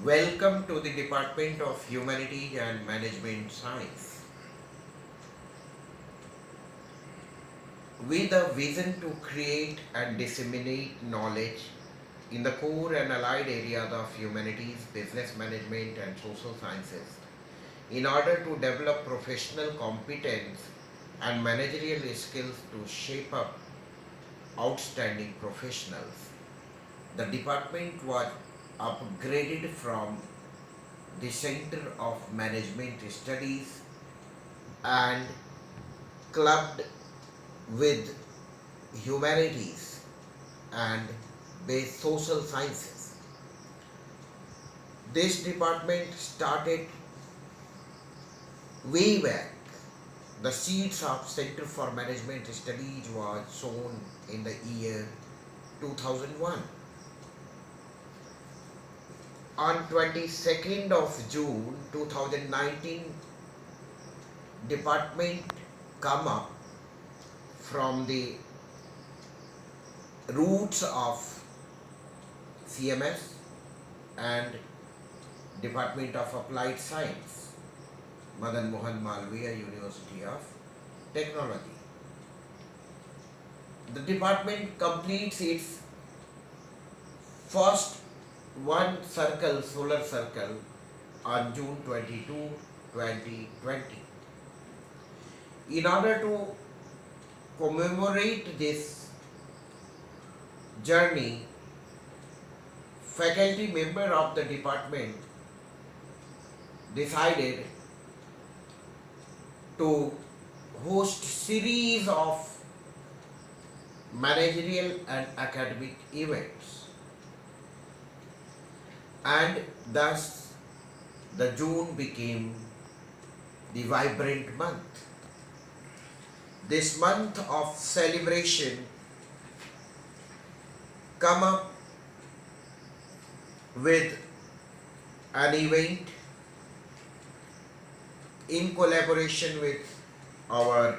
Welcome to the Department of Humanities and Management Science. With a vision to create and disseminate knowledge in the core and allied areas of humanities, business management, and social sciences, in order to develop professional competence and managerial skills to shape up outstanding professionals. The department was upgraded from the Center of Management Studies and clubbed with humanities and basic social sciences. This department started way back. The seeds of Center for Management Studies was sown in the year 2001. On 22nd of June 2019, department come up from the roots of CMS and Department of Applied Science, Madan Mohan Malviya University of Technology. The department completes its first solar circle on June 22, 2020. In order to commemorate this journey, faculty member of the department decided to host series of managerial and academic events, and thus the June became the vibrant month. This month of celebration come up with an event in collaboration with our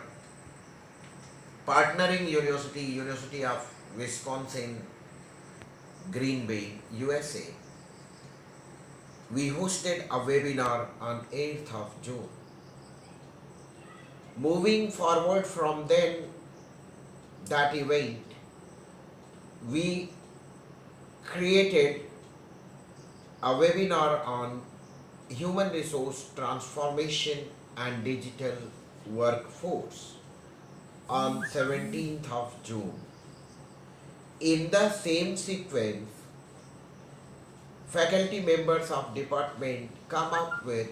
partnering university, University of Wisconsin, Green Bay, USA. We hosted a webinar on 8th of June. Moving forward from then, that event, we created a webinar on human resource transformation and digital workforce on 17th of June. In the same sequence, faculty members of department come up with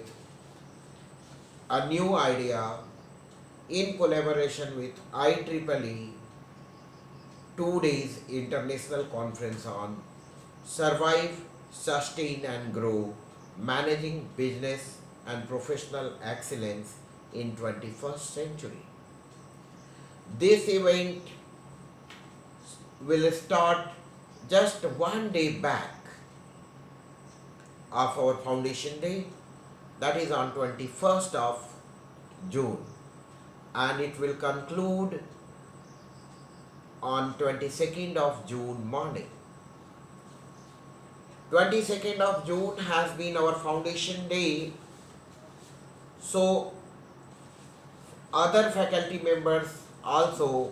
a new idea in collaboration with IEEE 2 days international conference on survive, sustain and grow, managing business and professional excellence in 21st century. This event will start just one day back of our foundation day, that is on 21st of June, and it will conclude on 22nd of June morning. 22nd of June has been our foundation day, so other faculty members also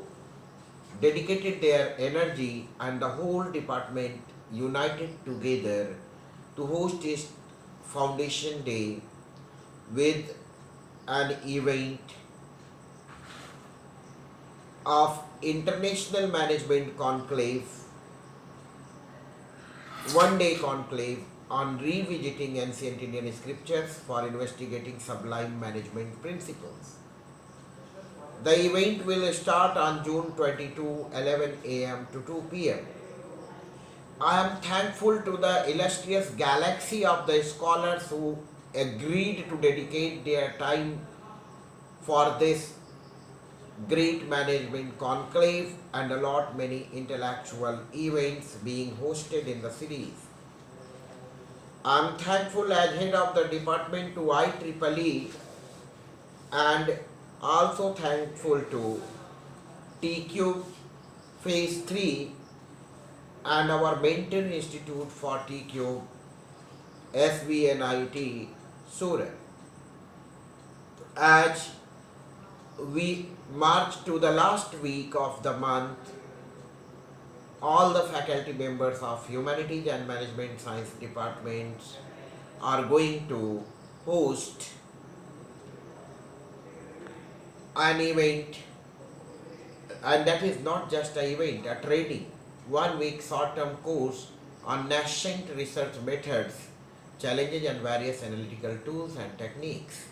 dedicated their energy and the whole department united together to host this foundation day with an event of International Management Conclave, one-day conclave on revisiting ancient Indian scriptures for investigating sublime management principles. The event will start on June 22, 11 a.m. to 2 p.m. I am thankful to the illustrious galaxy of the scholars who agreed to dedicate their time for this great management conclave and a lot many intellectual events being hosted in the series. I am thankful as head of the department to IEEE and also thankful to TQ Phase 3 and our mentor institute for TQ SVNIT, Surat. As we march to the last week of the month, all the faculty members of Humanities and Management Science departments are going to host an event, and that is not just an event, a training, 1 week short-term course on nascent research methods, challenges and various analytical tools and techniques,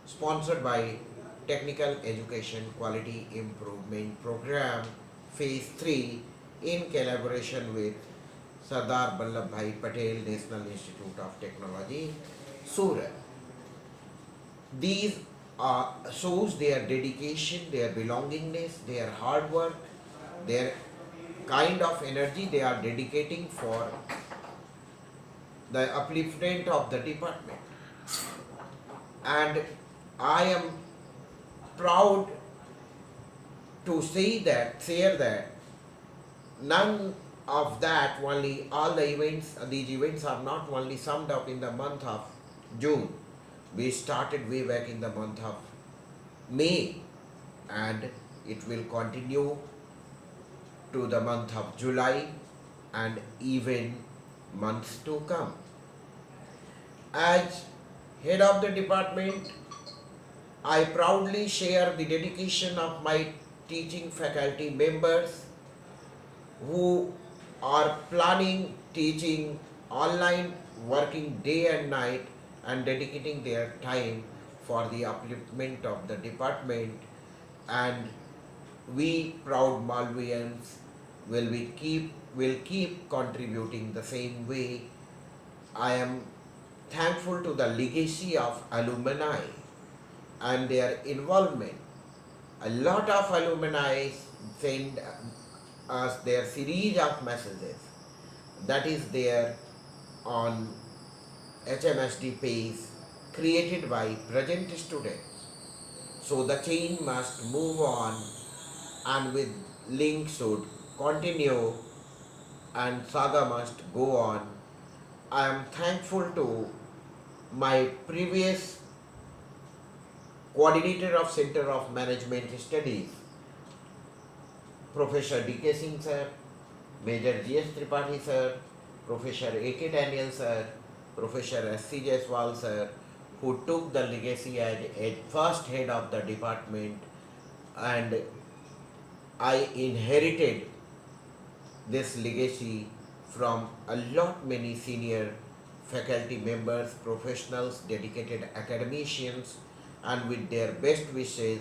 sponsored by Technical Education Quality Improvement Program Phase 3 in collaboration with Sardar Vallabhbhai Patel National Institute of Technology, Surat. These shows their dedication, their belongingness, their hard work, their kind of energy they are dedicating for the upliftment of the department. And I am proud to share that none of that, only all the events, these events are not only summed up in the month of June. We started way back in the month of May, and it will continue to the month of July and even months to come. As head of the department, I proudly share the dedication of my teaching faculty members who are planning teaching online, working day and night, and dedicating their time for the upliftment of the department. And we proud Malvians will keep contributing the same way. I am thankful to the legacy of alumni and their involvement. A lot of alumni send us their series of messages that is there on HMSD page created by present students. So the chain must move on, and with link should continue, and saga must go on. I am thankful to my previous coordinator of Center of Management Studies, Professor D.K. Singh sir, Major G.S. Tripathi sir, Professor A.K. Daniel sir, Professor S.C. Jaiswal sir, who took the legacy as a first head of the department, and I inherited this legacy from a lot many senior faculty members, professionals, dedicated academicians, and with their best wishes,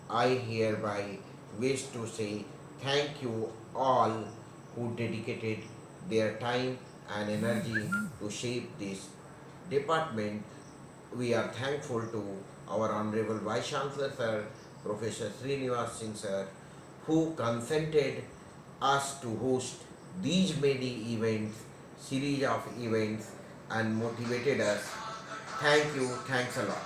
I hereby wish to say thank you all who dedicated their time and energy to shape this department. We are thankful to our Honorable Vice Chancellor Sir, Professor Srinivas Singh Sir, who consented us to host these many events, series of events, and motivated us. Thank you, thanks a lot.